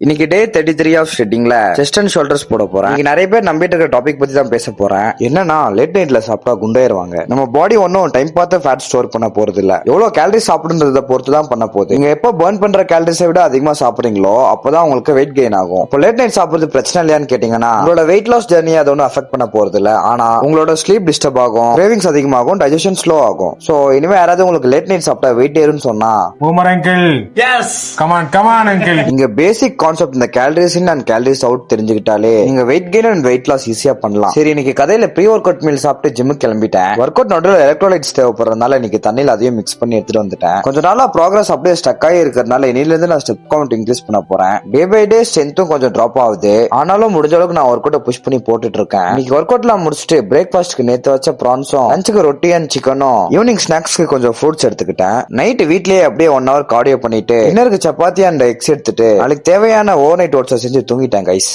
இன்னைக்கு டே 33 of ஷெட்டிங்ல chest and shoulders போட போறேன். இன்னைக்கு நிறைய பேர் நம்பிட்டு இருக்க டாபிக் பத்தி தான் பேச போறேன். என்னன்னா லேட் நைட்ல சாப்பிட்டா குண்டாயிருவாங்க. நம்ம பாடி ஒன்னும் டைம் பார்த்து ஃபேட் ஸ்டோர் பண்ண போறது இல்ல. எவ்வளவு கேலரிஸ் சாப்பிடுறத பொறுத்து தான் பண்ண போகுது. நீங்க எப்போ பர்ன் பண்ற கேலரிஸை விட அதிகமா சாப்பிடுறீங்களோ அப்பதான் உங்களுக்கு வெயிட் கெயின் ஆகும். இப்போ லேட் நைட் சாப்பிடுறது பிரச்சனை இல்லையான்னு கேட்டீங்கன்னா உங்களோட வெயிட் லாஸ் ஜர்னி அதை ஒன்றும் அஃபெக்ட் பண்ண போறது இல்ல. ஆனா உங்களோட ஸ்லீப் டிஸ்டர்ப் ஆகும், கிரேவிங்ஸ் அதிகமாகும், டைஜஷன் ஸ்லோ ஆகும். சோ இனிமே யாராவது உங்களுக்கு லேட் நைட் சாப்பிட்டா வெயிட் ஏறுன்னு சொன்னா Boomer uncle. Yes. Come on uncle. நீங்க பேசிக் கான்செப்ட் இந்த calories in and calories out தெரிஞ்சுக்கிட்டாலே நீங்க weight gain and weight loss ஈஸியா பண்ணலாம். சரி, இன்னைக்கு கதையில ப்ரீ ஒர்க் அவுட் மீல் சாப்பிட்டு ஜிம்முக்கு கிளம்பிட்டேன். ஒர்க் அவுட் நடுவில் எலக்ட்ரோலைட்ஸ் தேவைப்படுறதுனால இன்னைக்கு தண்ணியில் அதையும் மிக்ஸ் பண்ணி எடுத்துட்டு வந்துட்டேன். கொஞ்ச நாளா ப்ராக்ரஸ் அப்படியே ஸ்டக் ஆகி இருக்கிறதுனால இனில இருந்து நான் ஸ்டெப் கவுண்ட் இன்க்ரீஸ் பண்ண போறேன். டே பை டே ஸ்ட்ரென்த்தும் கொஞ்சம் டிராப் ஆகுது. ஆனாலும் முடிஞ்ச அளவுக்கு நான் ஒர்க் அவுட்டை புஷ் பண்ணி போட்டுட்டு இருக்கேன். இன்னைக்கு ஒர்க் அவுட்லாம் முடிச்சுட்டு பிரேக்ஃபாஸ்ட்க்கு நேத்து வச்ச ப்ரான்ஸும், லஞ்சுக்கு ரொட்டி அண்ட் சிக்கனும், ஈவினிங் ஸ்நாக்ஸ்க்கு கொஞ்சம் ஃப்ரூட்ஸ் எடுத்துக்கிட்டேன். நைட் வீட்லயே அப்படியே 1 hour கார்டியோ பண்ணிட்டு டின்னருக்கு சப்பாத்தி அண்ட் எக்ஸ் எடுத்துட்டு நாளைக்கு தேவையான ஓவர் நைட் ஓட்ஸை செஞ்சு தூங்கிட்டேன் கைஸ்.